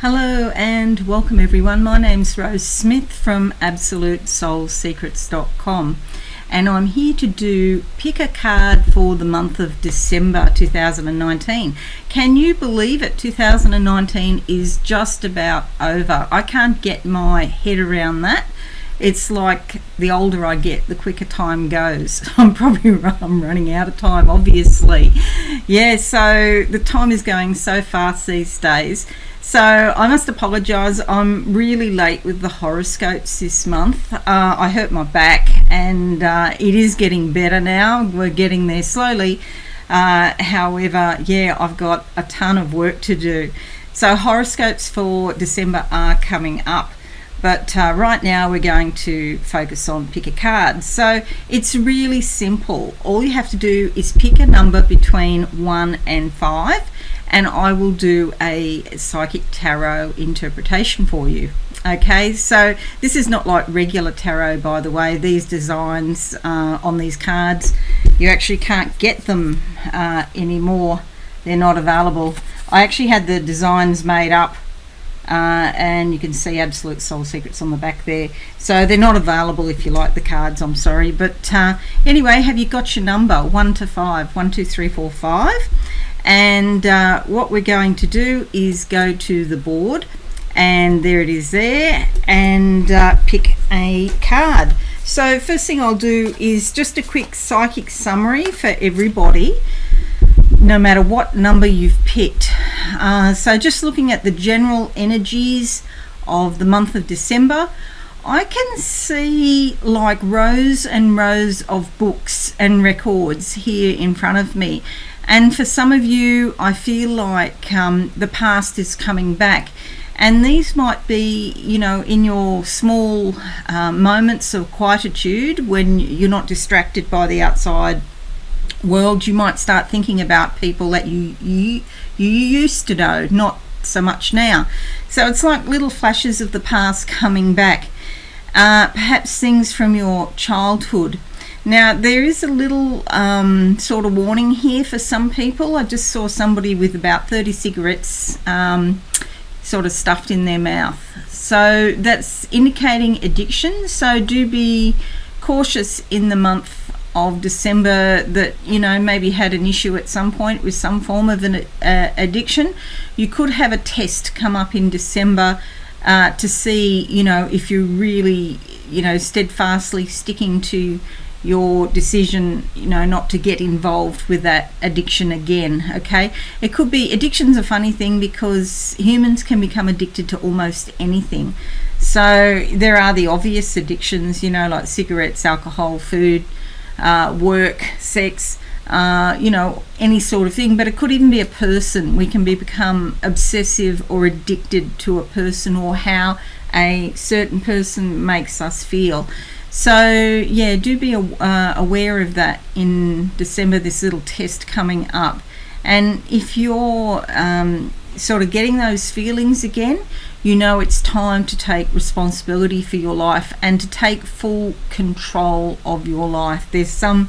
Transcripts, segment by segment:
Hello and welcome everyone. My name's Rose Smith from AbsoluteSoulSecrets.com and I'm here to pick a card for the month of December 2019. Can you believe it? 2019 is just about over. I can't get my head around that. It's like the older I get, the quicker time goes. I'm running out of time, obviously. Yeah, so the time is going so fast these days. So I must apologise, I'm really late with the horoscopes this month. I hurt my back and it is getting better now. We're getting there slowly. However, yeah, I've got a ton of work to do. So horoscopes for December are coming up. But right now we're going to focus on pick a card. So it's really simple. All you have to do is pick a number between 1 and 5 and I will do a psychic tarot interpretation for you. Okay, so this is not like regular tarot, by the way. These designs on these cards, you actually can't get them anymore. They're not available. I actually had the designs made up and you can see Absolute Soul Secrets on the back there, so they're not available if you like the cards. I'm sorry, but anyway, have you got your number 1 to 5? 1, 2, 3, 4, 5. And what we're going to do is go to the board, and there it is there, and pick a card. So first thing I'll do is just a quick psychic summary for everybody, no matter what number you've picked. So just looking at the general energies of the month of December, I can see like rows and rows of books and records here in front of me. And for some of you, I feel like the past is coming back. And these might be, you know, in your small moments of quietude when you're not distracted by the outside world. You might start thinking about people that you used to know, not so much now. So it's like little flashes of the past coming back, perhaps things from your childhood. Now there is a little sort of warning here for some people. I just saw somebody with about 30 cigarettes sort of stuffed in their mouth, so that's indicating addiction. So do be cautious in the month of December that, you know, maybe had an issue at some point with some form of an addiction. You could have a test come up in December to see, you know, if you're really, you know, steadfastly sticking to your decision, you know, not to get involved with that addiction again. Okay, it could be, addiction's a funny thing because humans can become addicted to almost anything. So there are the obvious addictions, you know, like cigarettes, alcohol, food, work, sex, you know, any sort of thing. But it could even be a person. We can become obsessive or addicted to a person or how a certain person makes us feel. So yeah, do be aware of that in December, this little test coming up. And if you're sort of getting those feelings again, you know it's time to take responsibility for your life and to take full control of your life. There's some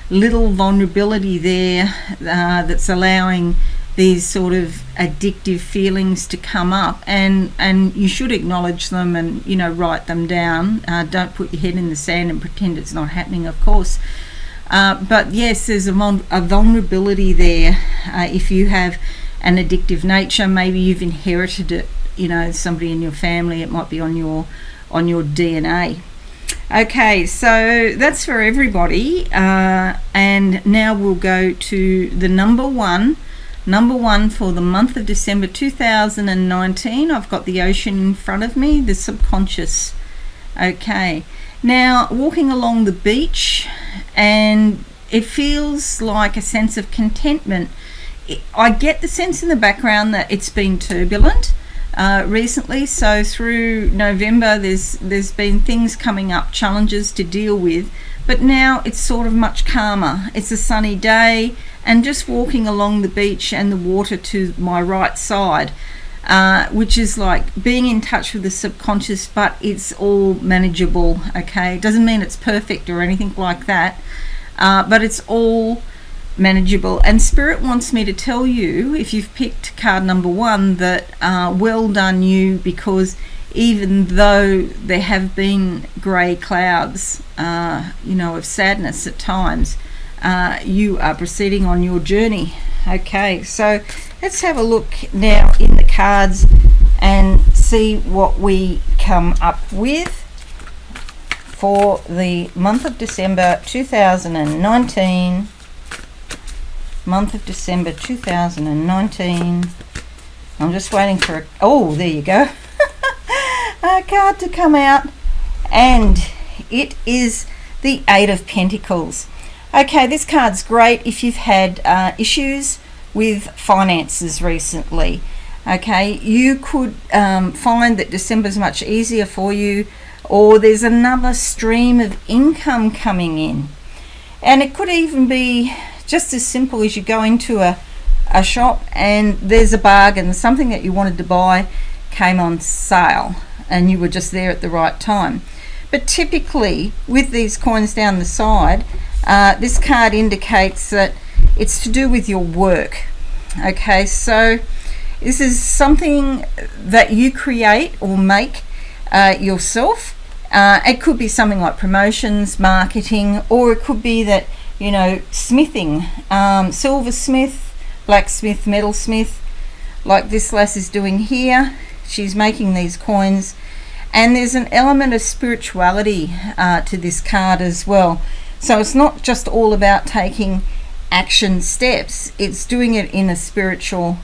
little vulnerability there that's allowing these sort of addictive feelings to come up, and you should acknowledge them and, you know, write them down. Don't put your head in the sand and pretend it's not happening, of course. But yes, there's a vulnerability there. If you have an addictive nature, maybe you've inherited it, you know, somebody in your family, it might be on your DNA. Okay, so that's for everybody, and now we'll go to the number one for the month of December 2019. I've got the ocean in front of me, the subconscious. Okay, now walking along the beach, and it feels like a sense of contentment. I get the sense in the background that it's been turbulent recently. So through November there's been things coming up, challenges to deal with, but now it's sort of much calmer. It's a sunny day and just walking along the beach and the water to my right side, which is like being in touch with the subconscious, but it's all manageable. Okay, it doesn't mean it's perfect or anything like that, but it's all manageable. And Spirit wants me to tell you, if you've picked card number 1, that well done you, because even though there have been grey clouds, of sadness at times, you are proceeding on your journey. Okay, so let's have a look now in the cards and see what we come up with for the month of December 2019. Month of December 2019. I'm just waiting for there you go. A card to come out, and it is the 8 of Pentacles. Okay, this card's great if you've had issues with finances recently. Okay, you could find that December's much easier for you, or there's another stream of income coming in. And it could even be just as simple as you go into a shop and there's a bargain, something that you wanted to buy came on sale and you were just there at the right time. But typically with these coins down the side, this card indicates that it's to do with your work. Okay, so this is something that you create or make yourself. It could be something like promotions, marketing, or it could be that, smithing, silversmith, blacksmith, metalsmith, like this lass is doing here. She's making these coins, and there's an element of spirituality to this card as well. So it's not just all about taking action steps, it's doing it in a spiritual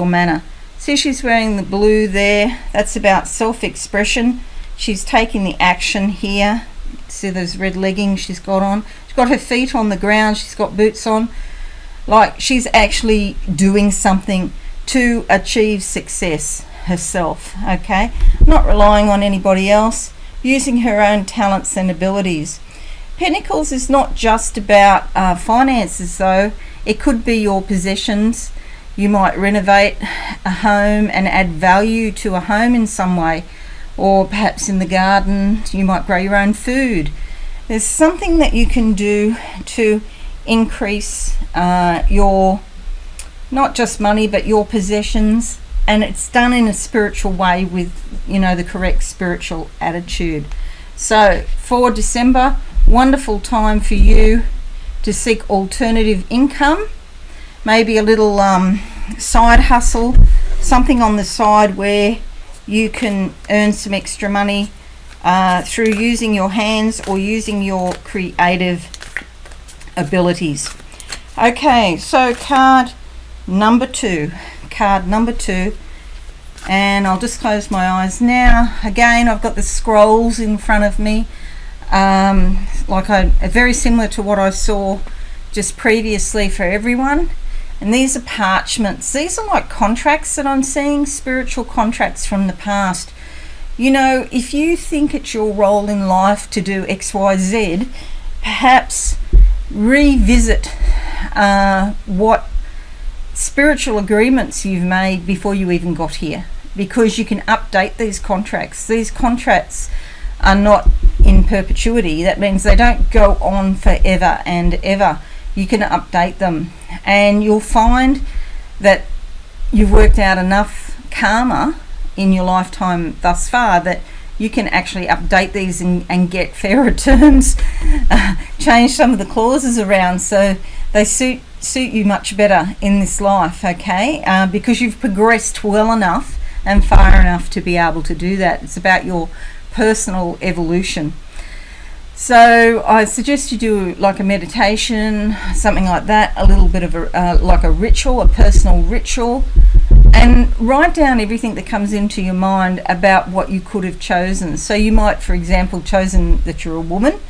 manner. See, she's wearing the blue there. That's about self-expression. She's taking the action here. See those red leggings she's got on? She's got her feet on the ground. She's got boots on. Like she's actually doing something to achieve success herself. Okay, not relying on anybody else, using her own talents and abilities. Pentacles is not just about finances though. It could be your possessions. You might renovate a home and add value to a home in some way, or perhaps in the garden you might grow your own food. There's something that you can do to increase your, not just money, but your possessions, and it's done in a spiritual way with the correct spiritual attitude. So for December, wonderful time for you to seek alternative income, maybe a little side hustle, something on the side where you can earn some extra money through using your hands or using your creative abilities. Okay, so card number two, and I'll just close my eyes now. Again, I've got the scrolls in front of me, very similar to what I saw just previously for everyone. And these are parchments. These are like contracts that I'm seeing, spiritual contracts from the past. If you think it's your role in life to do X, Y, Z, perhaps revisit what spiritual agreements you've made before you even got here, because you can update these contracts. These contracts are not in perpetuity. That means they don't go on forever and ever. You can update them, and you'll find that you've worked out enough karma in your lifetime thus far that you can actually update these and get fairer terms, change some of the clauses around so they suit you much better in this life, okay? Because you've progressed well enough and far enough to be able to do that. It's about your personal evolution. So I suggest you do like a meditation, something like that, a little bit of a ritual, a personal ritual, and write down everything that comes into your mind about what you could have chosen. So you might, for example, chosen that you're a woman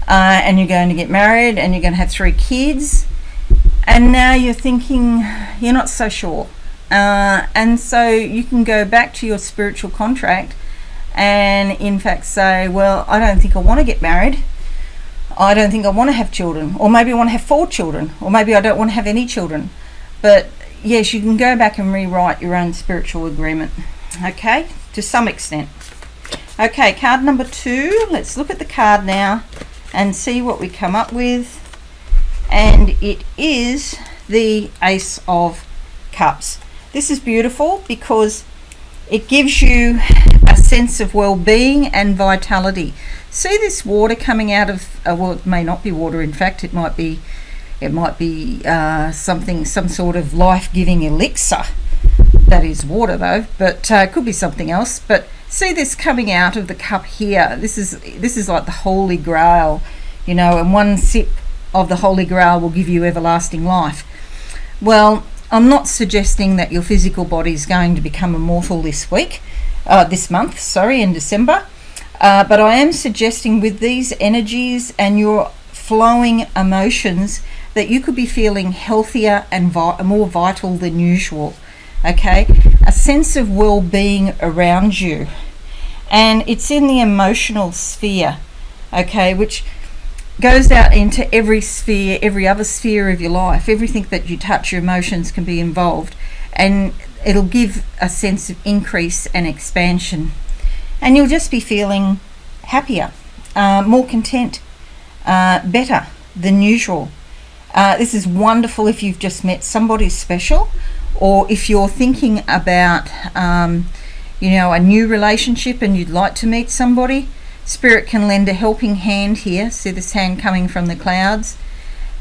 and you're going to get married and you're going to have 3 kids, and now you're thinking you're not so sure. And so you can go back to your spiritual contract and in fact say, well, I don't think I want to get married. I don't think I want to have children. Or maybe I want to have 4 children. Or maybe I don't want to have any children. But yes, you can go back and rewrite your own spiritual agreement. Okay, to some extent. Okay, card number 2. Let's look at the card now and see what we come up with. and it is the Ace of Cups. This is beautiful because it gives you a sense of well-being and vitality. See this water coming out of, well, it may not be water, in fact it might be some sort of life-giving elixir. That is water though, but it could be something else. But see this coming out of the cup here. This is like the Holy Grail, you know, and one sip of the Holy Grail will give you everlasting life. Well, I'm not suggesting that your physical body is going to become immortal this month, in December. But I am suggesting with these energies and your flowing emotions that you could be feeling healthier and more vital than usual. Okay, a sense of well-being around you, and it's in the emotional sphere, okay, which goes out into every sphere, every other sphere of your life. Everything that you touch, your emotions can be involved, and it'll give a sense of increase and expansion, and you'll just be feeling happier, more content, better than usual. This is wonderful if you've just met somebody special, or if you're thinking about a new relationship and you'd like to meet somebody. Spirit can lend a helping hand here. See this hand coming from the clouds,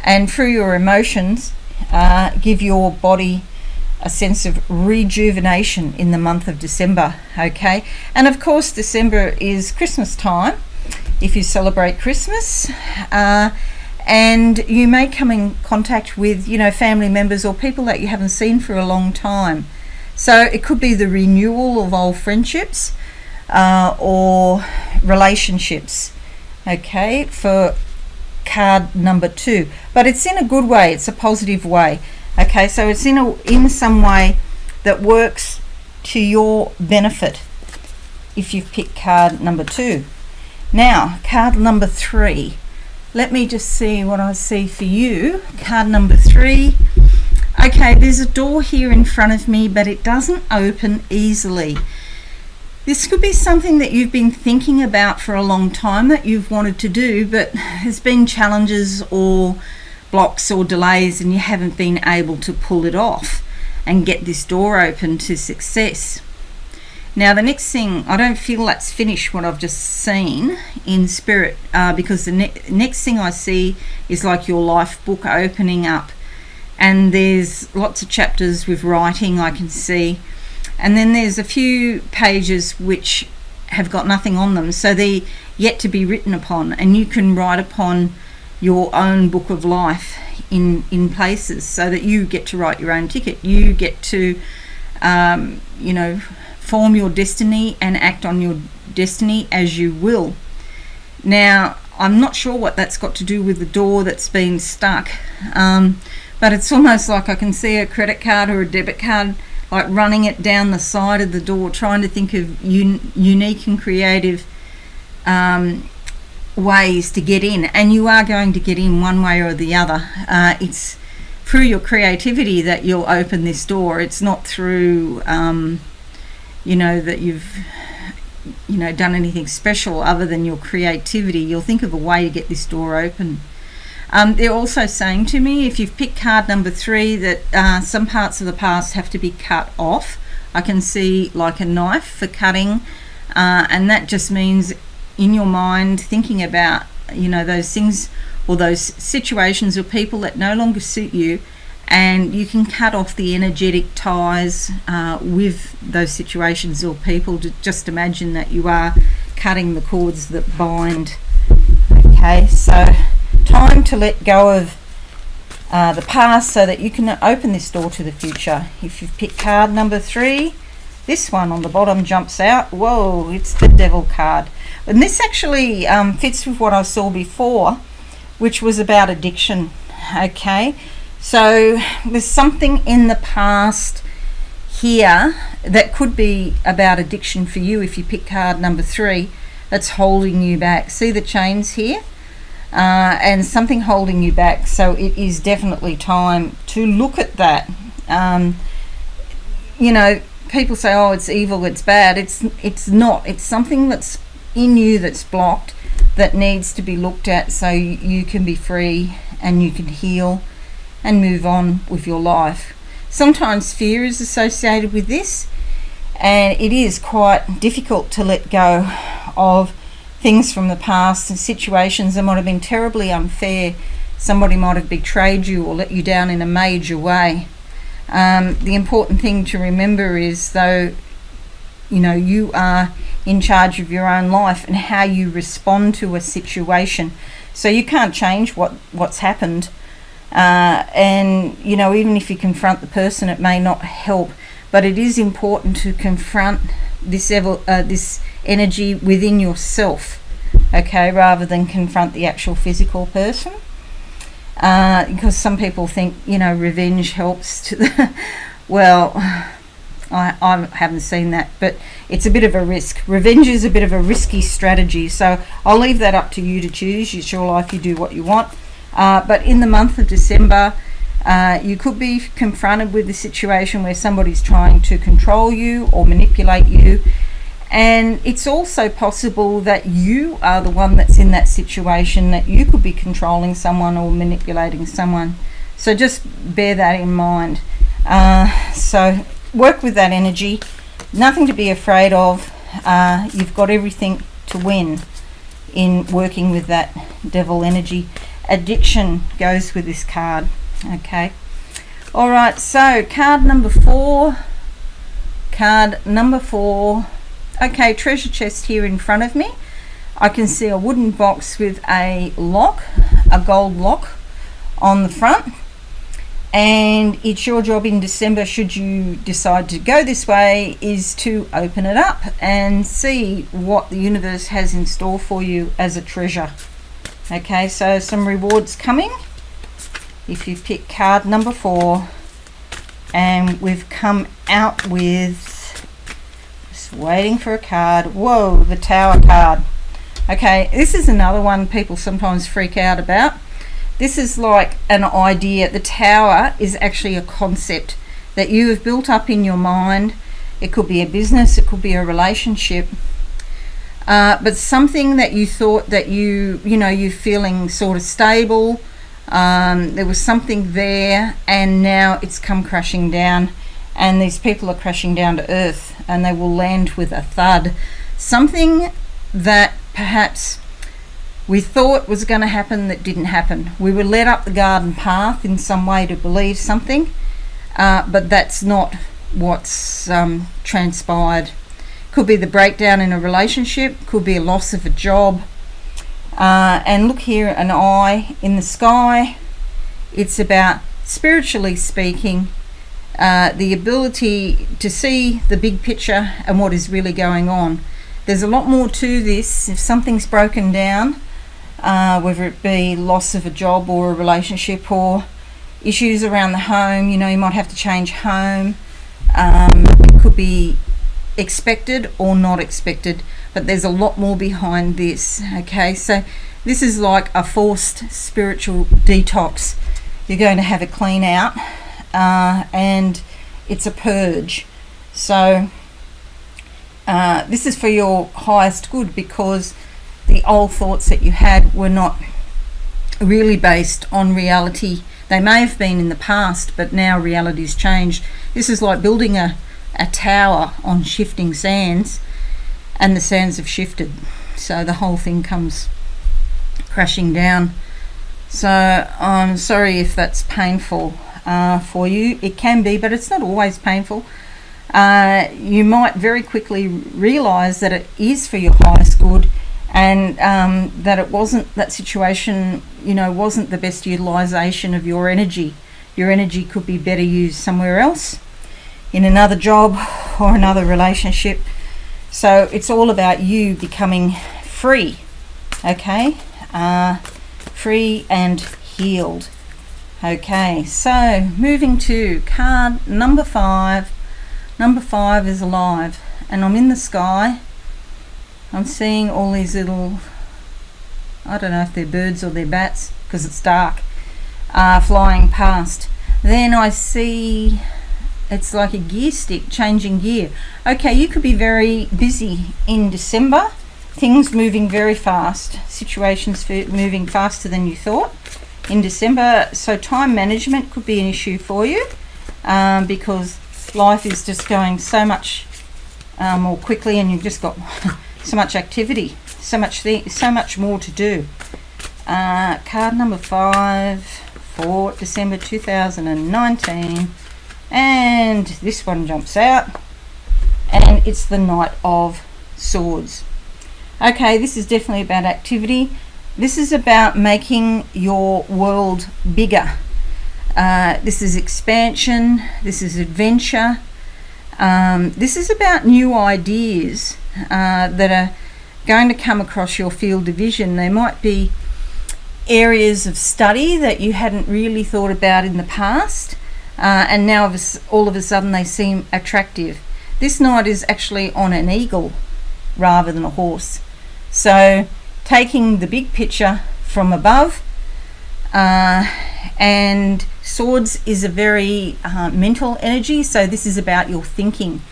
and through your emotions give your body a sense of rejuvenation in the month of December. Okay, and of course December is Christmas time if you celebrate Christmas, and you may come in contact with family members or people that you haven't seen for a long time. So it could be the renewal of old friendships or relationships, okay, for card number 2. But it's in a good way, it's a positive way. Okay, so it's in some way that works to your benefit if you've picked card number 2. Now, card number 3. Let me just see what I see for you. Card number 3. Okay, there's a door here in front of me, but it doesn't open easily. This could be something that you've been thinking about for a long time that you've wanted to do, but there's been challenges or blocks or delays and you haven't been able to pull it off and get this door open to success. Now the next thing, I don't feel that's finished what I've just seen in spirit, because the next thing I see is like your life book opening up, and there's lots of chapters with writing I can see, and then there's a few pages which have got nothing on them, so they're yet to be written upon, and you can write upon your own book of life in places, so that you get to write your own ticket. You get to form your destiny and act on your destiny as you will. Now I'm not sure what that's got to do with the door that's been stuck, but it's almost like I can see a credit card or a debit card like running it down the side of the door, trying to think of unique and creative ways to get in, and you are going to get in one way or the other. It's through your creativity that you'll open this door. It's not through that you've done anything special other than your creativity. You'll think of a way to get this door open. They're also saying to me, if you've picked card number 3, that some parts of the past have to be cut off. I can see like a knife for cutting, and that just means in your mind thinking about those things or those situations or people that no longer suit you, and you can cut off the energetic ties with those situations or people. To just imagine that you are cutting the cords that bind. Okay, so time to let go of the past so that you can open this door to the future. If you've picked card number 3, this one on the bottom jumps out. Whoa, it's the Devil card, and this actually fits with what I saw before, which was about addiction. Okay, so there's something in the past here that could be about addiction for you if you pick card number 3, that's holding you back. See the chains here? And something holding you back. So it is definitely time to look at that. People say, oh, it's evil, it's bad. It's not. It's something that's in you that's blocked, that needs to be looked at so you can be free and you can heal and move on with your life. Sometimes fear is associated with this, and it is quite difficult to let go of things from the past and situations that might have been terribly unfair. Somebody might have betrayed you or let you down in a major way. The important thing to remember is, though, you are in charge of your own life and how you respond to a situation. So you can't change what's happened. And even if you confront the person, it may not help. But it is important to confront this energy within yourself, okay, rather than confront the actual physical person. Because some people think, revenge helps to well, I haven't seen that, but it's a bit of a risk. Revenge is a bit of a risky strategy, so I'll leave that up to you to choose. It's your life, you do what you want. But in the month of December, you could be confronted with a situation where somebody's trying to control you or manipulate you. And it's also possible that you are the one that's in that situation, that you could be controlling someone or manipulating someone. So just bear that in mind. So work with that energy. Nothing to be afraid of. You've got everything to win in working with that devil energy. Addiction goes with this card. Okay. All right. So card number 4. Okay, treasure chest here in front of me. I can see a wooden box with a lock, a gold lock on the front. And it's your job in December, should you decide to go this way, is to open it up and see what the universe has in store for you as a treasure. Okay, so some rewards coming if you pick card number 4. And we've come out with, just waiting for a card. Whoa, the Tower card. Okay, this is another one people sometimes freak out about. This is like an idea. The Tower is actually a concept that you have built up in your mind. It could be a business, it could be a relationship, but something that you thought that you're feeling sort of stable. There was something there, and now it's come crashing down, and these people are crashing down to earth, and they will land with a thud. Something that perhaps we thought was going to happen that didn't happen. We were led up the garden path in some way to believe something, but that's not what's transpired. Could be the breakdown in a relationship, could be a loss of a job. And look here, an eye in the sky. It's about, spiritually speaking, the ability to see the big picture and what is really going on. There's a lot more to this. If something's broken down, whether it be loss of a job or a relationship or issues around the home, you might have to change home. It could be expected or not expected, but there's a lot more behind this. Okay, so this is like a forced spiritual detox. You're going to have a clean out, and it's a purge. So this is for your highest good, because the old thoughts that you had were not really based on reality. They may have been in the past, but now reality's changed. This is like building a tower on shifting sands, and the sands have shifted, so the whole thing comes crashing down. So I'm sorry if that's painful for you. It can be, but it's not always painful. You might very quickly realize that it is for your highest good, and that it wasn't, that situation wasn't the best utilization of your energy. Your energy could be better used somewhere else, in another job or another relationship. So it's all about you becoming free, okay? Free and healed. Okay, so moving to card number 5. Number 5 is alive, and I'm in the sky. I'm seeing all these little, I don't know if they're birds or they're bats because it's dark, flying past. Then I see it's like a gear stick changing gear. Okay, you could be very busy in December things moving very fast, situations moving faster than you thought in December. So time management could be an issue for you, because life is just going so much more quickly, and you've just got so much activity, so much more to do. Card number 5 for December 2019, and this one jumps out, and it's the Knight of Swords. Okay, this is definitely about activity. This is about making your world bigger. This is expansion, this is adventure. This is about new ideas that are going to come across your field of vision. There might be areas of study that you hadn't really thought about in the past, and now all of a sudden they seem attractive. This knight is actually on an eagle rather than a horse. So taking the big picture from above, and swords is a very mental energy, so this is about your thinking.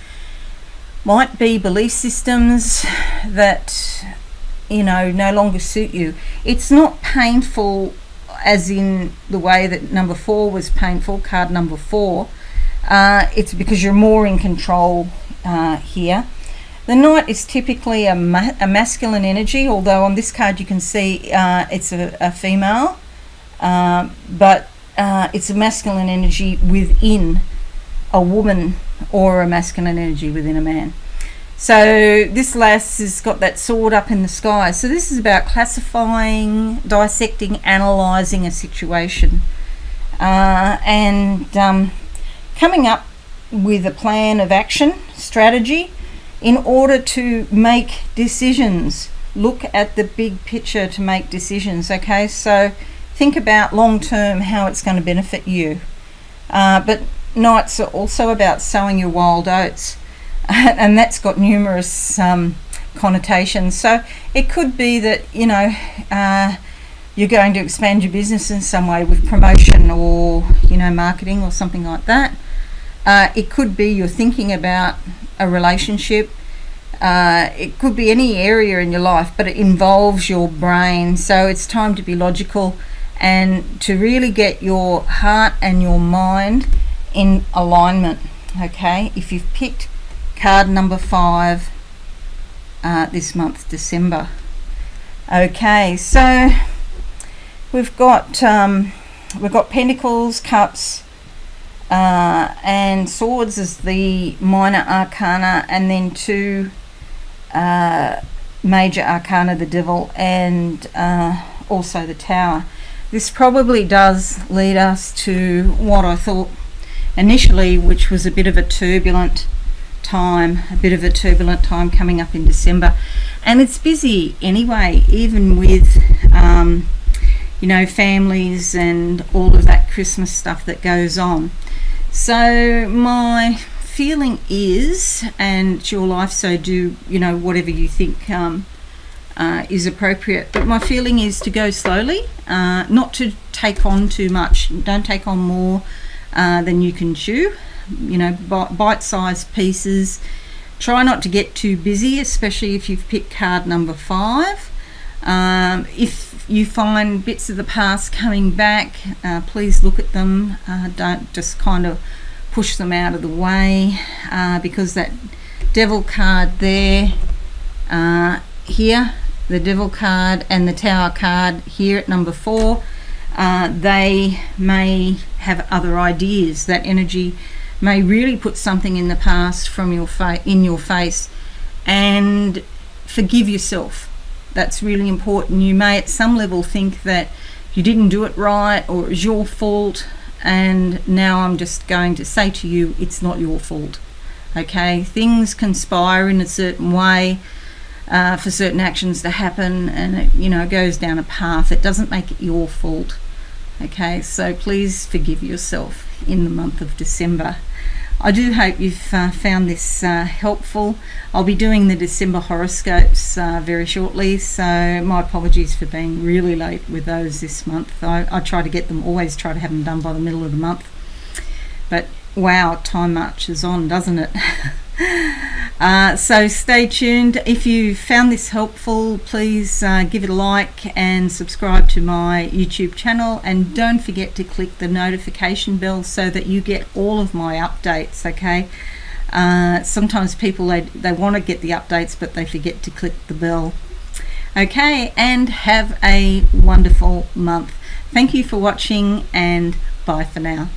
Might be belief systems that no longer suit you. It's not painful as in the way that number 4 was painful, card number 4. It's because you're more in control here. The Knight is typically a masculine energy, although on this card you can see it's a female, but it's a masculine energy within a woman, or a masculine energy within a man. So this lass has got that sword up in the sky. So this is about classifying, dissecting, analysing a situation, and coming up with a plan of action, strategy, in order to make decisions. Look at the big picture to make decisions, okay? So think about long term how it's going to benefit you. But Knights are also about sowing your wild oats, and that's got numerous connotations. So it could be that you're going to expand your business in some way with promotion, or marketing, or something like that. It could be you're thinking about a relationship. It could be any area in your life, but it involves your brain. So it's time to be logical and to really get your heart and your mind in alignment. Okay, if you've picked card number 5 this month, December. Okay, so we've got Pentacles, Cups, and Swords as the minor arcana, and then 2 major arcana, the Devil and also the Tower. This probably does lead us to what I thought initially, which was a bit of a turbulent time coming up in December. And it's busy anyway, even with families and all of that Christmas stuff that goes on. So my feeling is, and it's your life, so do whatever you think is appropriate, but my feeling is to go slowly, not to take on too much. Don't take on more than you can chew. Bite-sized pieces. Try not to get too busy, especially if you've picked card number 5. If you find bits of the past coming back, please look at them. Don't just kind of push them out of the way, because that Devil card there, here, the Devil card, and the Tower card here at number 4, they may have other ideas. That energy may really put something in the past from in your face, and forgive yourself. That's really important. You may at some level think that you didn't do it right, or it was your fault, and now I'm just going to say to you, it's not your fault. Okay, things conspire in a certain way for certain actions to happen, and it goes down a path. It doesn't make it your fault. Okay, so please forgive yourself in the month of December. I do hope you've found this helpful. I'll be doing the December horoscopes very shortly, so my apologies for being really late with those this month. I always try to have them done by the middle of the month. But wow, time marches on, doesn't it? So stay tuned. If you found this helpful, please give it a like and subscribe to my YouTube channel, and don't forget to click the notification bell so that you get all of my updates, okay? Sometimes people, they want to get the updates but they forget to click the bell. Okay, and have a wonderful month. Thank you for watching, and bye for now.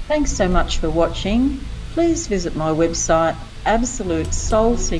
Thanks so much for watching. Please visit my website, absolutesoulsecrets.com,